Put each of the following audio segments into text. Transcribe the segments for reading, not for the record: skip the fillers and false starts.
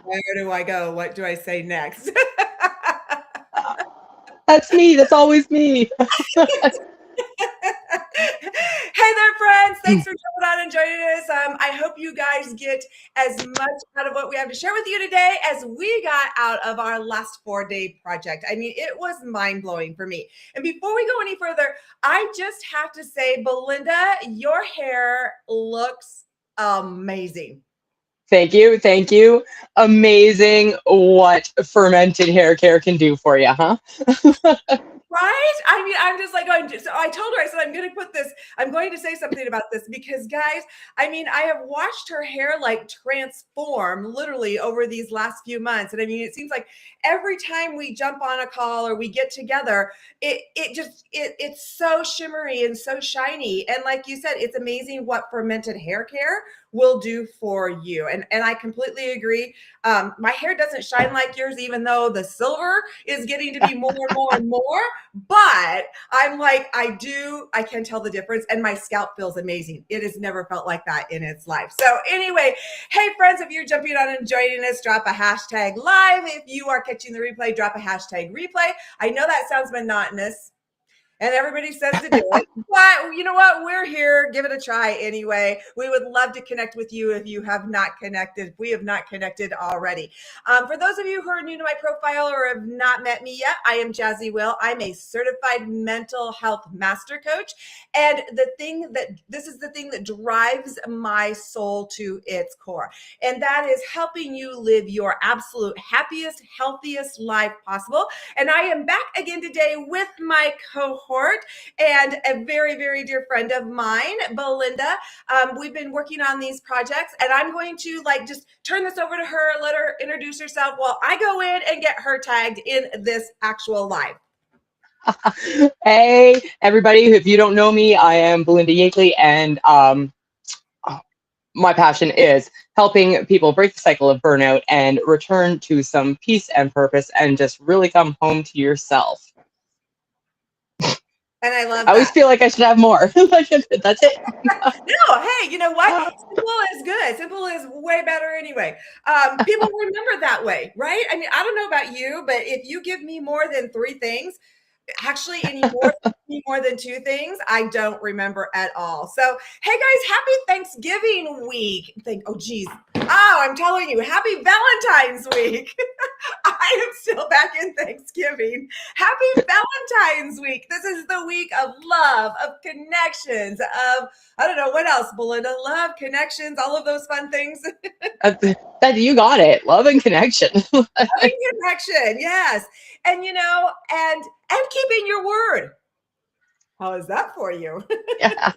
Where do I go? What do I say next? That's me. That's always me. Hey there, friends. Thanks for jumping on and joining us. I hope you guys get as much out of what we have to share with you today as we got out of our last 4-day project. I mean, it was mind-blowing for me. And before we go any further, I just have to say, Belinda, your hair looks amazing. Thank you. Thank you. Amazing what fermented hair care can do for you, huh? Right? I mean, I'm just like going, so I told her, I said, I'm going to say something about this because, guys, I mean, I have watched her hair like transform literally over these last few months. And I mean, it seems like every time we jump on a call or we get together, it's so shimmery and so shiny. And like you said, it's amazing what fermented hair care will do for you. And I completely agree. My hair doesn't shine like yours, even though the silver is getting to be more and more and more. But I'm like, I can tell the difference. And my scalp feels amazing. It has never felt like that in its life. So anyway, hey friends, if you're jumping on and joining us, drop a hashtag live. If you are catching the replay, drop a hashtag replay. I know that sounds monotonous and everybody says to do it. But you know what? We're here. Give it a try anyway. We would love to connect with you if you have not connected. We have not connected already. For those of you who are new to my profile or have not met me yet, I am Jazzy Will. I'm a certified mental health master coach. And this is the thing that drives my soul to its core. And that is helping you live your absolute happiest, healthiest life possible. And I am back again today with my cohort and a very, very dear friend of mine, Belinda. We've been working on these projects, and I'm going to just turn this over to her, let her introduce herself while I go in and get her tagged in this actual live. Hey, everybody. If you don't know me, I am Belinda Yakeley, and my passion is helping people break the cycle of burnout and return to some peace and purpose and just really come home to yourself. And I love I always that. feel like I should have more. That's it. No, hey, you know what? Simple is good. Simple is way better anyway. People remember that way, right? I mean, I don't know about you, but if you give me more than 3 things, actually any more than 2 things, I don't remember at all. So, hey guys, happy Thanksgiving week. I'm telling you, happy Valentine's week. I am still back in Thanksgiving. Happy Valentine's week. This is the week of love, of connections, of, I don't know what else, Belinda, love, connections, all of those fun things. That you got it. Love and connection. Loving connection, yes. And and keeping your word. How is that for you? Yeah.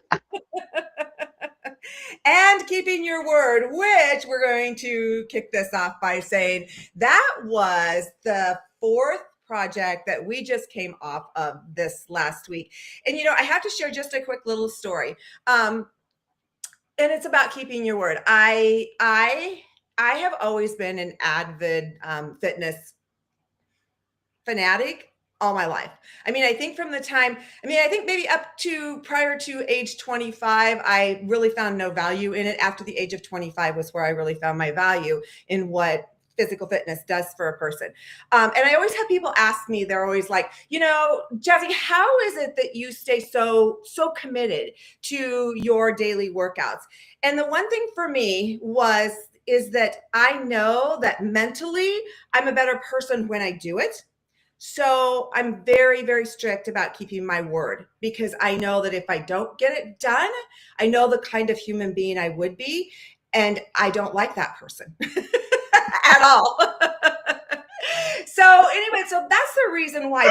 And keeping your word, which we're going to kick this off by saying that was the 4th project that we just came off of this last week. And I have to share just a quick little story. And it's about keeping your word. I have always been an avid fitness fanatic all my life. I mean, I think I think maybe up to prior to age 25, I really found no value in it. After the age of 25 was where I really found my value in what physical fitness does for a person. And I always have people ask me, they're always like, Jazzy, how is it that you stay so committed to your daily workouts? And the one thing for me is that I know that mentally I'm a better person when I do it. So I'm very, very strict about keeping my word because I know that if I don't get it done, I know the kind of human being I would be. And I don't like that person at all. So anyway, so that's the reason why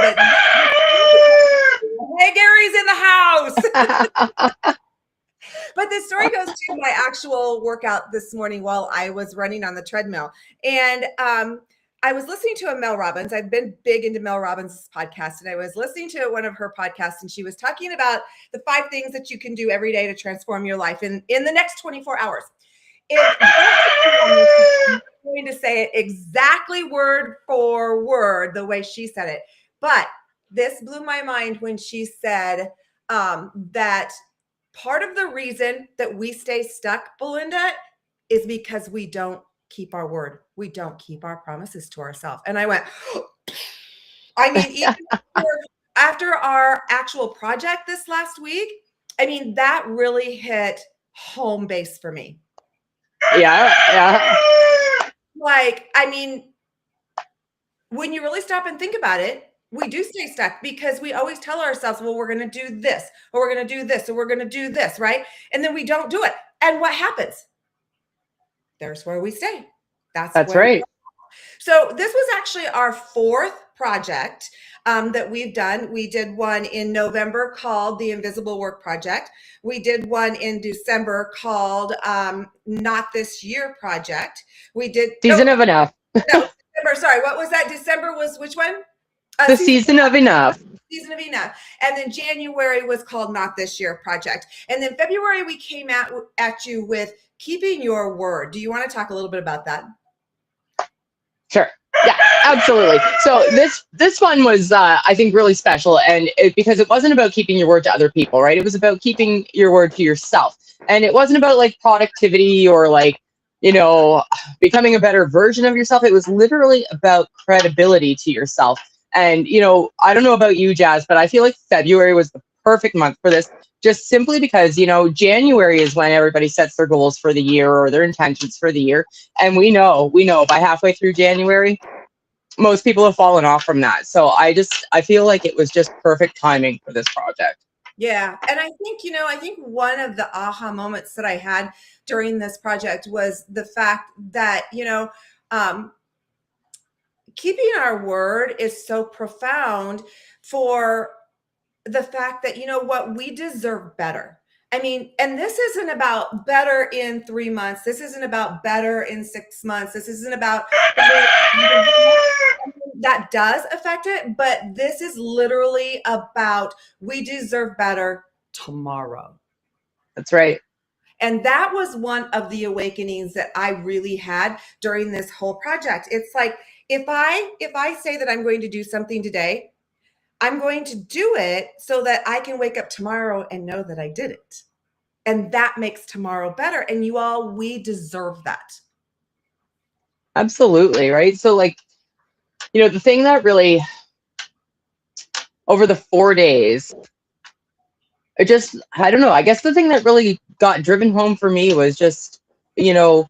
hey, Gary's in the house. But the story goes to my actual workout this morning while I was running on the treadmill. And I was listening to a Mel Robbins. I've been big into Mel Robbins' podcast, and I was listening to one of her podcasts, and she was talking about the 5 things that you can do every day to transform your life in the next 24 hours. I'm going to say it exactly word for word the way she said it. But this blew my mind when she said that part of the reason that we stay stuck, Belinda, is because we don't keep our word. We don't keep our promises to ourselves. And I went, I mean, even after our actual project this last week, I mean, that really hit home base for me. Yeah. Like, I mean, when you really stop and think about it, we do stay stuck because we always tell ourselves, well, we're going to do this, or we're going to do this, or we're going to do this, right? And then we don't do it. And what happens? There's where we stay. That's right. So this was actually our fourth project that we've done. We did one in November called the Invisible Work Project. We did one in December called Not This Year Project. We did Season of Enough. No, December. Sorry, what was that? December was which one? The Season of Enough. Season of Enough. And then January was called Not This Year Project. And then February we came at you with keeping your word. Do you want to talk a little bit about that? Sure. Yeah, absolutely. So this one was, I think, really special, and because it wasn't about keeping your word to other people, right? It was about keeping your word to yourself, and it wasn't about like productivity or like, you know, becoming a better version of yourself. It was literally about credibility to yourself. And you know, I don't know about you, Jazz, but I feel like February was the perfect month for this, just simply because, you know, January is when everybody sets their goals for the year or their intentions for the year. And we know by halfway through January, most people have fallen off from that. So I feel like it was just perfect timing for this project. Yeah. And I think, you know, I think one of the aha moments that I had during this project was the fact that, you know, keeping our word is so profound for the fact that, you know what, we deserve better. I mean, and this isn't about better in 3 months. This isn't about better in 6 months. This isn't about that does affect it, but this is literally about we deserve better tomorrow. That's right. And that was one of the awakenings that I really had during this whole project. It's like if I say that I'm going to do something today, I'm going to do it so that I can wake up tomorrow and know that I did it. And that makes tomorrow better. And you all, we deserve that. Absolutely, right? So like, you know, the thing that really, over the 4 days, I don't know, I guess the thing that really got driven home for me was just, you know,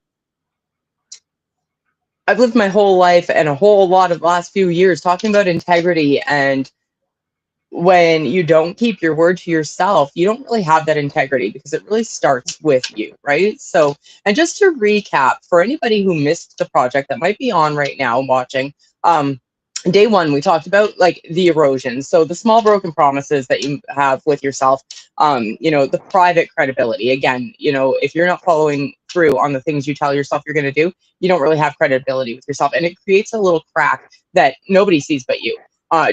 I've lived my whole life and a whole lot of the last few years talking about integrity, and when you don't keep your word to yourself, you don't really have that integrity because it really starts with you, right? So, and just to recap for anybody who missed the project that might be on right now watching, day one, we talked about like the erosion. So the small broken promises that you have with yourself, you know, the private credibility. Again, you know, if you're not following through on the things you tell yourself you're going to do, you don't really have credibility with yourself. And it creates a little crack that nobody sees but you.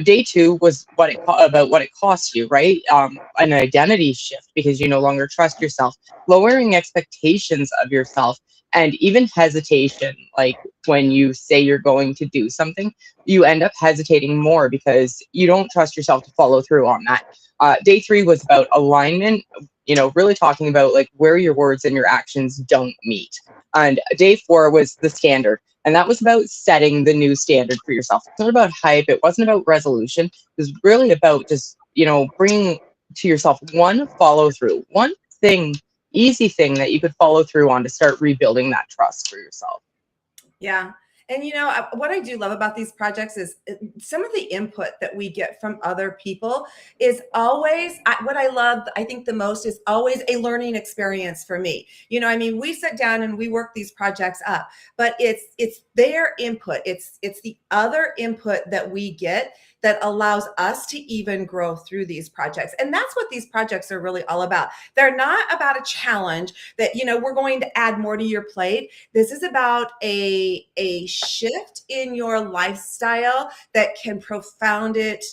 Day two was about what it costs you, right? An identity shift because you no longer trust yourself, lowering expectations of yourself, and even hesitation. Like when you say you're going to do something, you end up hesitating more because you don't trust yourself to follow through on that. Day three was about alignment, you know, really talking about like where your words and your actions don't meet. And day four was the standard. And that was about setting the new standard for yourself. It's not about hype. It wasn't about resolution. It was really about just, you know, bringing to yourself one follow through, one thing, easy thing that you could follow through on to start rebuilding that trust for yourself. Yeah. And you know, what I do love about these projects is some of the input that we get from other people is always what I love, I think the most is always a learning experience for me. You know, I mean, we sit down and we work these projects up, but it's their input. It's the other input that we get that allows us to even grow through these projects. And that's what these projects are really all about. They're not about a challenge that, you know, we're going to add more to your plate. This is about a shift in your lifestyle that can profound it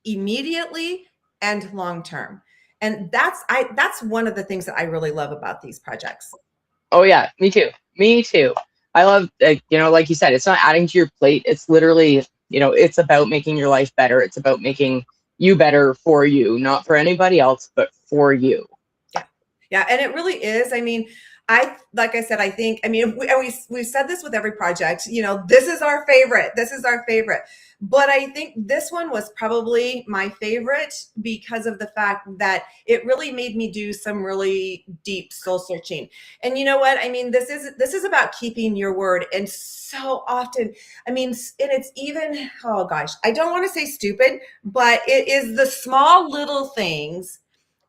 immediately and long term. And that's one of the things that I really love about these projects. Oh yeah, me too. Me too. I love, you know, like you said, it's not adding to your plate. It's literally, you know, it's about making your life better. It's about making you better for you, not for anybody else, but for you. Yeah. Yeah. And it really is. I mean, like I said, I think, I mean, we've said this with every project, you know, this is our favorite. This is our favorite. But I think this one was probably my favorite because of the fact that it really made me do some really deep soul searching. And you know what? I mean, this is about keeping your word. And so often, I mean, and it's even, oh gosh, I don't want to say stupid, but it is the small little things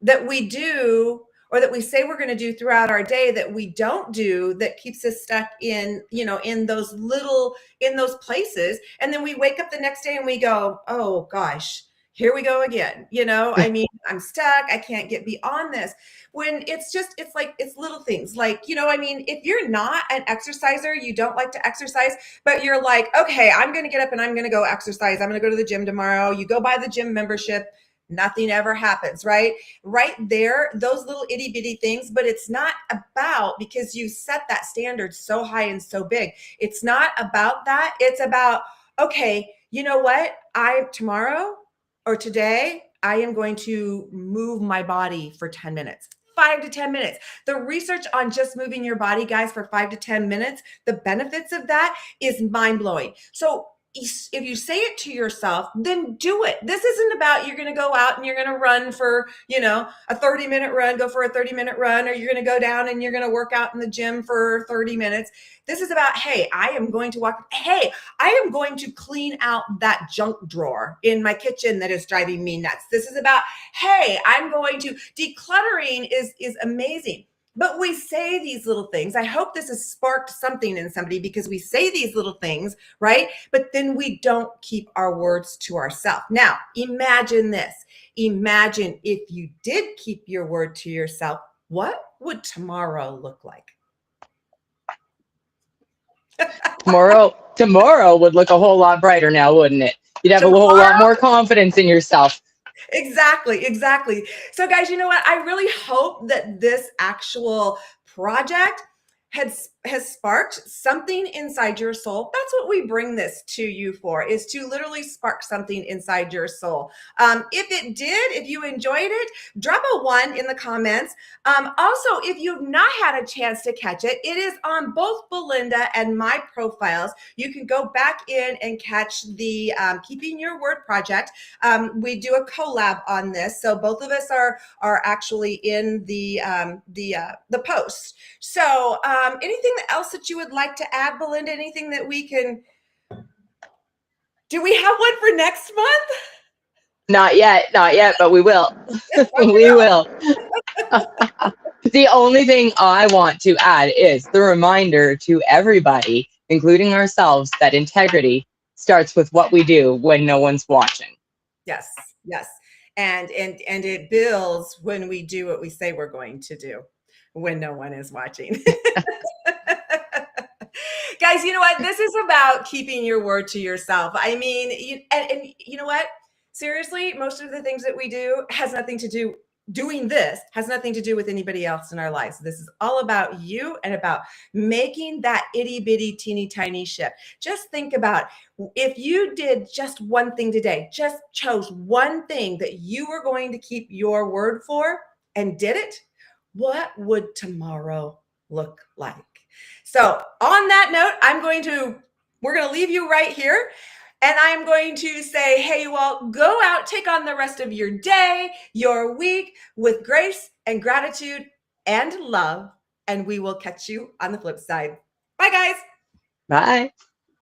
that we do or that we say we're going to do throughout our day that we don't do that keeps us stuck in, you know, in those places. And then we wake up the next day and we go, oh gosh, here we go again. You know, I mean, I'm stuck. I can't get beyond this. When it's like, it's little things like, you know, I mean, if you're not an exerciser, you don't like to exercise, but you're like, okay, I'm going to get up and I'm going to go exercise. I'm going to go to the gym tomorrow. You go buy the gym membership. Nothing ever happens, right? Right there, those little itty bitty things, but it's not about, because you set that standard so high and so big. It's not about that. It's about, okay, you know what? Tomorrow or today, I am going to move my body for 10 minutes. 5 to 10 minutes. The research on just moving your body, guys, for 5 to 10 minutes, the benefits of that is mind blowing. So if you say it to yourself, then do it. This isn't about you're going to go out and you're going to run for, you know, a 30-minute run, go for a 30-minute run, or you're going to go down and you're going to work out in the gym for 30 minutes. This is about, hey, I am going to walk. Hey, I am going to clean out that junk drawer in my kitchen that is driving me nuts. This is about, hey, I'm going to, decluttering is amazing. But we say these little things. I hope this has sparked something in somebody because we say these little things, right? But then we don't keep our words to ourselves. Now, imagine this. Imagine if you did keep your word to yourself, what would tomorrow look like? Tomorrow would look a whole lot brighter now, wouldn't it? You'd have a whole lot more confidence in yourself. Exactly. So guys, you know what? I really hope that this actual project has sparked something inside your soul. That's what we bring this to you for, is to literally spark something inside your soul. If it did, if you enjoyed it, drop a 1 in the comments. Also, if you've not had a chance to catch it, it is on both Belinda and my profiles. You can go back in and catch the Keeping Your Word project. We do a collab on this, so both of us are actually in the post. So anything else that you would like to add, Belinda? Anything that we can, do we have one for next month? Not yet, but we will. We will. The only thing I want to add is the reminder to everybody, including ourselves, that integrity starts with what we do when no one's watching. Yes. And it builds when we do what we say we're going to do when no one is watching. Guys, you know what? This is about keeping your word to yourself. I mean, and you know what? Seriously, most of the things that we do has nothing to do, doing this has nothing to do with anybody else in our lives. This is all about you and about making that itty bitty teeny tiny shift. Just think about, if you did just one thing today, just chose one thing that you were going to keep your word for and did it, what would tomorrow look like? So on that note, we're going to leave you right here. And I'm going to say, hey, you all, go out, take on the rest of your day, your week with grace and gratitude and love. And we will catch you on the flip side. Bye, guys. Bye.